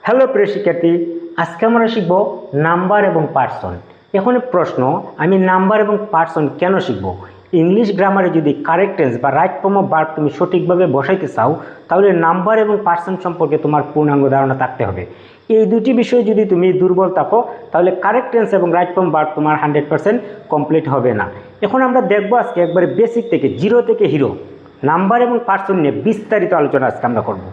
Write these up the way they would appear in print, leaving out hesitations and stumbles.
Hello প্রিয় শিক্ষার্থী, আজকে আমরা শিখব নাম্বার এবং পার্সন। এখন প্রশ্ন, আমি নাম্বার এবং পার্সন কেন শিখব? ইংলিশ গ্রামারে যদি কারেক্ট টেন্স বা রাইট ফর্ম অফ ভার্ব তুমি সঠিকভাবে বসাইতে চাও, তাহলে নাম্বার এবং পার্সন সম্পর্কে তোমার পূর্ণাঙ্গ ধারণা থাকতে হবে। এই দুটি বিষয়ে যদি তুমি দুর্বল থাকো, তাহলে কারেক্ট টেন্স এবং রাইট ফর্ম ভার্ব তোমার 100% কমপ্লিট হবে না। এখন আমরা দেখবো আজকে একবারে বেসিক থেকে, জিরো থেকে হিরো, নাম্বার এবং পার্সন নিয়ে বিস্তারিত আলোচনা আজকে আমরা করব।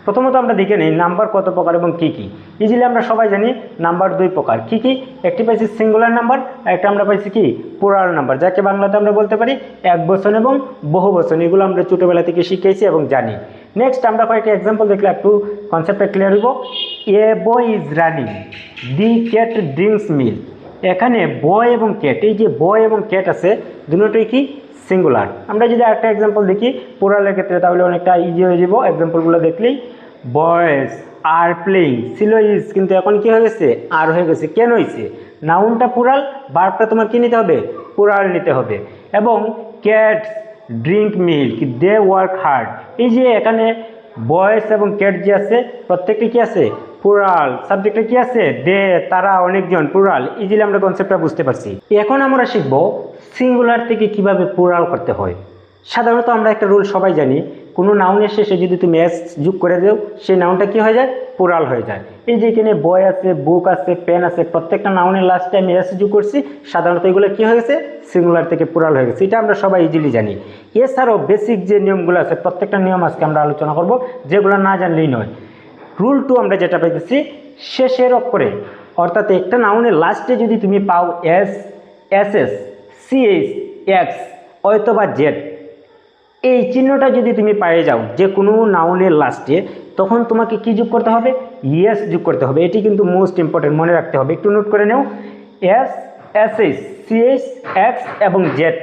প্রথমত আমরা দেখে নিই নাম্বার কত প্রকার এবং কী কী। ইজিলি আমরা সবাই জানি নাম্বার দুই প্রকার। কী কী? একটি পাইছি সিঙ্গুলার নাম্বার, একটা আমরা পাইছি কি প্লুরাল নাম্বার, যাকে বাংলাতে আমরা বলতে পারি এক বচন এবং বহু বচন। এগুলো আমরা ছোটোবেলা থেকে শিখেছি এবং জানি। নেক্সট আমরা কয়েকটি এক্সাম্পল দেখলে একটু কনসেপ্টটা ক্লিয়ার হইব। A boy is running, the cat drinks milk. এখানে বয় এবং ক্যাট, এই যে বয় এবং ক্যাট আছে, দুটোই কি সিঙ্গুলার। আমরা যদি একটা এক্সাম্পল দেখি প্লুরালের ক্ষেত্রে, তাহলে অনেকটা ইজি হয়ে যাব। এক্সাম্পলগুলো দেখলেই, বয়েজ আর প্লেইং, ছিল ইজ, কিন্তু এখন কি হয়ে গেছে আর হয়ে গেছে। কেন হয়েছে? নাউনটা প্লুরাল, ভার্বটা তোমার কি নিতে হবে? প্লুরাল নিতে হবে। এবং cats drink milk, they work hard. এই যে এখানে বয়েজ এবং ক্যাট যে আছে, প্রত্যেকটি কি আছে? প্লুরাল। সাবজেক্টে কি আছে? দে, তারা, অনেকজন, প্লুরাল। ইজিলি আমরা কনসেপ্টটা বুঝতে পারছি। এখন আমরা শিখব সিঙ্গুলার থেকে কিভাবে প্লুরাল করতে হয়। সাধারণত আমরা একটা রুল সবাই জানি, কোনো নাউনের শেষে যদি তুমি এস যোগ করে দেও, সেই নাউনটা কি হয়ে যায়? প্লুরাল হয়ে যায়। এই যে এখানে বয় আছে, বুক আছে, পেন আছে, প্রত্যেকটা নাউনের লাস্টে আমি এস যোগ করছি, সাধারণত এগুলো কি হয়ে গেছে? সিঙ্গুলার থেকে প্লুরাল হয়ে গেছে। এটা আমরা সবাই ইজিলি জানি। এছাড়াও বেসিক যে নিয়মগুলো আছে, প্রত্যেকটা নিয়ম আজকে আমরা আলোচনা করব, যেগুলো না জানলেই নয়। রুল 2 আমরা যেটা পাইতেছি, শেষের অক্ষরে, অর্থাৎ একটা নাউনের লাস্টে যদি তুমি পাও S, S S, CS, x অথবা জেড, এই চিহ্নটা যদি তুমি পেয়ে যাও যে কোনো নাউনের লাস্টে, তখন তোমাকে কি যোগ করতে হবে? ইয়েস যোগ করতে হবে। এটি কিন্তু মোস্ট ইম্পর্টেন্ট, মনে রাখতে হবে। একটু নোট করে নেও। S, S S, CS, x এবং জেড,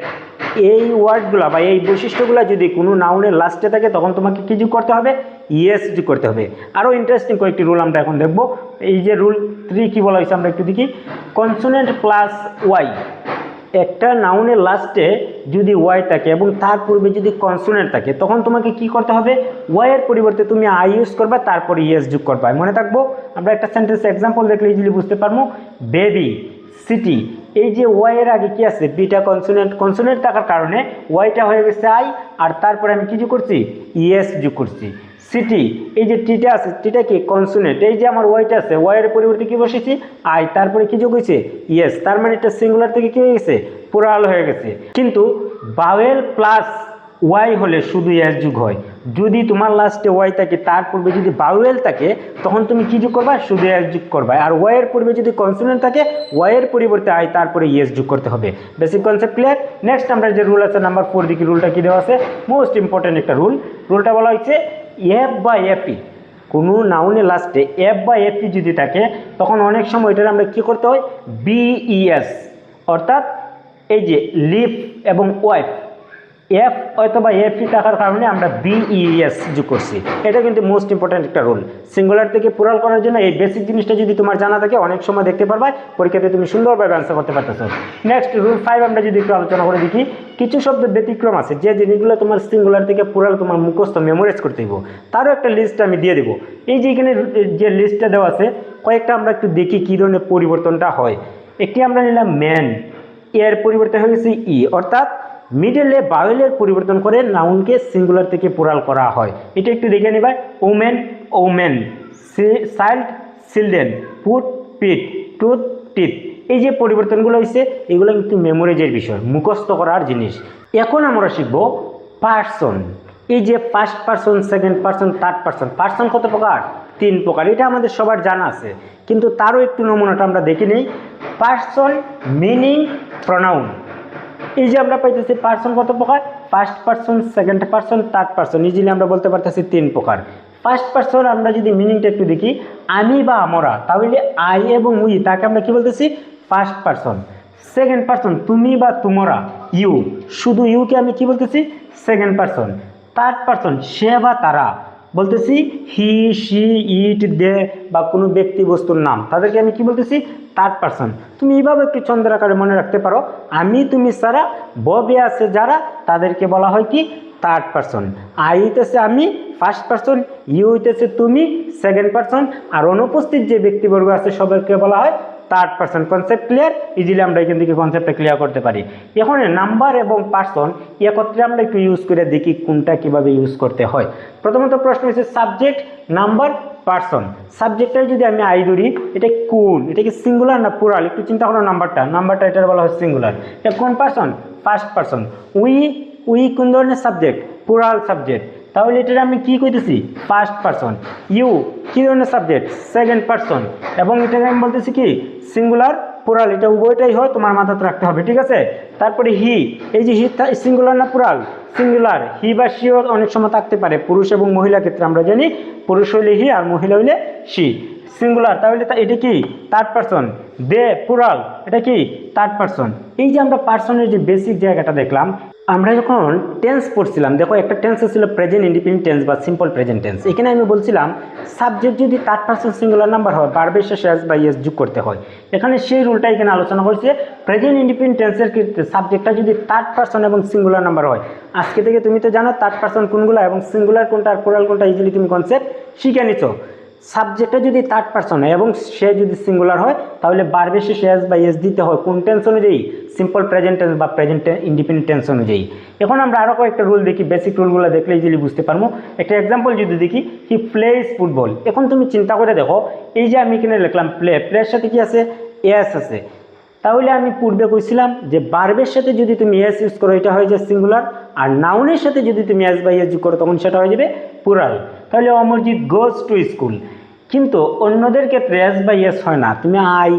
এই ওয়ার্ডগুলো বা এই বৈশিষ্ট্যগুলো যদি কোনো নাউনের লাস্টে থাকে, তখন তোমাকে কি যোগ করতে হবে? ইয়েস যোগ করতে হবে। আরও ইন্টারেস্টিং কয়েকটি রুল আমরা এখন দেখব। এই যে রুল 3 কি বলা হয়েছে আমরা একটু দেখি। কনসোনেন্ট প্লাস ওয়াই, একটা নাউনের লাস্টে যদি ওয়াই থাকে এবং তার পূর্বে যদি কনসোনেন্ট থাকে, তখন তোমাকে কি করতে হবে? ওয়াইয়ের পরিবর্তে তুমি আই ইউজ করবা, তারপরে ইয়েস যোগ করবা। মনে থাকবো। আমরা একটা সেন্টেন্স এক্সাম্পল দেখলে ইজিলি বুঝতে পারবো। বেবি, সিটি, এই যে ওয়াইয়ের আগে কি আছে? Beta consonant. কনসোনেন্ট থাকার কারণে ওয়াইটা হয়ে গেছে আই, আর তারপরে আমি কি যোগ করছি? ইয়েস যোগ করছি। সিটি, এই যে টিটা আছে, টিটা কি কনসোনেন্ট। এই যে আমার ওয়াইটা আছে, ওয়াইয়ের পরিবর্তে কি বসেছি? আই, তারপরে কি যোগ হয়েছে? ইয়েস। তার মানে এটা সিঙ্গুলার থেকে কি হয়ে গেছে? প্লুরাল হয়ে গেছে। কিন্তু ভাওয়েল প্লাস ওয়াই হলে শুধু এস যোগ হয়। যদি তোমার লাস্টে ওয়াই থাকে, তার পূর্বে যদি ভাওয়েল থাকে, তখন তুমি কি যোগ করবা? শুধু এস যোগ করবা। আর ওয়াইয়ের পূর্বে যদি কনসোনেন্ট থাকে, ওয়াইয়ের পরিবর্তে আই, তারপরে ইয়েস যোগ করতে হবে। Basic concept clear? নেক্সট আমরা যে রুল আছে নাম্বার 4 দেখি। রুলটা কি দেওয়া আছে? মোস্ট ইম্পর্টেন্ট একটা রুল। রুলটা বলা হয়েছে এফ বা এফই, কোনো নাউনের লাস্টে এফ বা এফই যদি থাকে, তখন অনেক সময় এটার আমরা কি করতে হয়? বিইএস, অর্থাৎ এই যে লিভ এবং ওয়াইফ, এফ অথবা এফই থাকার কারণে আমরা বিইএস যোগ করছি। এটা কিন্তু মোস্ট ইম্পর্টেন্ট একটা রুল। সিঙ্গুলার থেকে প্লুরাল করার জন্য এই বেসিক জিনিসটা যদি তোমার জানা থাকে, অনেক সময় দেখতে পারবা পরীক্ষাতে তুমি সুন্দরভাবে অ্যান্সার করতে পারতেছো। নেক্সট রুল 5 আমরা যদি একটু আলোচনা করে দেখি। কিছু শব্দ ব্যতিক্রম আছে, যে জিনিসগুলো তোমার সিঙ্গুলার থেকে প্লুরাল তোমার মুখস্থ মেমোরাইজ করতে দিব, তারও একটা লিস্ট আমি দিয়ে দেবো। এই যে এখানে যে লিস্টটা দেওয়া আছে, কয়েকটা আমরা একটু দেখি কী ধরনের পরিবর্তনটা হয়। একটি আমরা নিলাম ম্যান, এর পরিবর্তে হয়ে গেছে ই, অর্থাৎ মিডলে ভাওয়েলের পরিবর্তন করে নাউনকে সিঙ্গুলার থেকে প্লুরাল করা হয়। এটা একটু দেখে নিবা। Women, women, child, children, put, pit, tooth, teeth, এই যে পরিবর্তনগুলো হয়েছে, এগুলো কিন্তু মেমোরাইজের বিষয়, মুখস্থ করার জিনিস। এখন আমরা শিখব পার্সন। এই যে first person, second person, third person. Person কত প্রকার? 3 প্রকার। এটা আমাদের সবার জানা আছে, কিন্তু তারও একটু নমুনাটা আমরা দেখে নিই। Person, meaning, pronoun. এই যে আমরা পাইতেছি পার্সন কত প্রকার? First person, second person, third person. Easily আমরা বলতে পারতেছি 3 প্রকার। ফার্স্ট পার্সন আমরা যদি মিনিংটা একটু দেখি, আমি বা আমরা, তাহলে আই এবং উই, তাকে আমরা কি বলতেছি? First person. সেকেন্ড পার্সন তুমি বা তোমরা, ইউ, শুধু ইউকে আমি কি বলতেছি? Second person. থার্ড পার্সন সে বা তারা, বলতেছি হি, শি, ইট, দে বা কোনো ব্যক্তি বস্তুর নাম, তাদেরকে আমি কি বলতেছি? Third person. তুমি এইভাবে একটু ছন্দের আকারে মনে রাখতে পারো। আমি, তুমি ছাড়া, ববে আছে যারা, তাদেরকে বলা হয় কি? থার্ড পারসন, আই হইতেছে আমি ফার্স্ট পারসন, ইউ হইতেছে তুমি সেকেন্ড পারসন, আর অনুপস্থিত যে ব্যক্তিবর্গ আছে সবাইকে বলা হয় third person. Concept clear? Easily আমরা এখান থেকে কনসেপ্টটা ক্লিয়ার করতে পারি। এখন নাম্বার এবং পারসন একত্রে আমরা একটু ইউজ করে দেখি কোনটা কিভাবে ইউজ করতে হয়। প্রথমত প্রশ্ন হচ্ছে সাবজেক্ট, নাম্বার, পারসন। সাবজেক্টটা যদি আমি আই ধরি, এটা কোন, এটা কি সিঙ্গুলার না প্লুরাল? একটু চিন্তা করো নাম্বারটা এটা বলা হয় সিঙ্গুলার। এটা কোন পারসন? First person. উই কোন ধরনের সাবজেক্ট? Plural subject. তাহলে এটা আমি কি কইতেছি? First person. ইউ কি ধরনের সাবজেক্ট? Second person. এবং এটাকে আমি বলতেছি কি সিঙ্গুলার প্লুরাল, এটা উভয়টাই হয়, তোমার মাথাতে রাখতে হবে, ঠিক আছে? তারপরে হি, এই যে হি সিঙ্গুলার না প্লুরাল? সিঙ্গুলার। হি বা শিও অনেক সময় থাকতে পারে পুরুষ এবং মহিলার ক্ষেত্রে, আমরা জানি পুরুষ হইলে হি আর মহিলা হইলে শি। সিঙ্গুলার, তাহলে এটা কি থার্ড পারসন। দে প্লুরাল, এটা কি থার্ড পারসন। এই যে আমরা পারসনের যে বেসিক জায়গাটা দেখলাম, আমরা যখন টেন্স পড়ছিলাম, দেখো একটা টেন্স ছিল প্রেজেন্ট ইন্ডিপেন্ডেন্ট টেন্স বা সিম্পল প্রেজেন্ট টেন্স। এখানে আমি বলছিলাম সাবজেক্ট যদি থার্ড পারসন সিঙ্গুলার নাম্বার হয়, ভার্বের শেষে এস বা ইএস যোগ করতে হয়। এখানে সেই রুলটা এখানে আলোচনা করছে। প্রেজেন্ট ইন্ডিপেন্ডেন্ট টেন্সের ক্ষেত্রে সাবজেক্টটা যদি থার্ড পারসন এবং সিঙ্গুলার নাম্বার হয়, আজকে থেকে তুমি তো জানো থার্ড পারসন কোনগুলো এবং সিঙ্গুলার কোনটা আর প্লুরাল কোনটা, ইজিলি তুমি কনসেপ্ট শিখে নিছো। সাবজেক্টটা যদি থার্ড পারসন হয় এবং সে যদি সিঙ্গুলার হয়, তাহলে ভার্বের শেষে এস বা এস দিতে হয় কোন টেন্স অনুযায়ী? সিম্পল প্রেজেন্ট টেন্স বা প্রেজেন্ট ইন্ডিপেন্ডেন্ট টেন্স অনুযায়ী। এখন আমরা আরও কয়েকটা রুল দেখি, বেসিক রুলগুলো দেখলে ইজিলি বুঝতে পারবো। একটা এক্সাম্পল যদি দেখি, হি প্লেস ফুটবল। এখন তুমি চিন্তা করে দেখো, এই যে আমি এখানে লিখলাম প্লের সাথে কি আছে? এস আছে। তাহলে আমি পূর্বে কইছিলাম যে ভার্বের সাথে যদি তুমি এস ইউজ করো, এটা হয়ে যায় সিঙ্গুলার, আর নাউনের সাথে যদি তুমি এস বা এস যোগ করো, তখন সেটা হয়ে যাবে প্লুরাল। তাহলে অমরজিৎ গোজ টু স্কুল। কিন্তু অন্যদের ক্ষেত্রে এস বাই এস হয় না। তুমি আই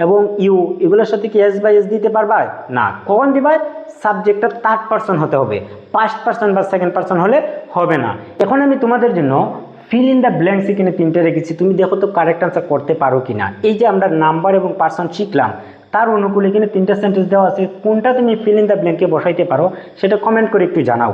এবং ইউ এগুলোর সাথে কি এস বাই এস দিতে পারবা না। কখন দিবা? সাবজেক্টটা থার্ড পারসন হতে হবে, ফার্স্ট পারসন বা সেকেন্ড পারসন হলে হবে না। এখন আমি তোমাদের জন্য ফিল ইন দ্য ব্ল্যাঙ্কস এখানে 3টে রেখেছি, তুমি দেখো তো কারেক্ট আনসার করতে পারো কিনা। এই যে আমরা নাম্বার এবং পারসন শিখলাম, তার অনুকূলে এখানে 3টা সেন্টেন্স দেওয়া আছে, কোনটা তুমি ফিল ইন দ্য ব্ল্যাঙ্কে বসাইতে পারো সেটা কমেন্ট করে একটু জানাও।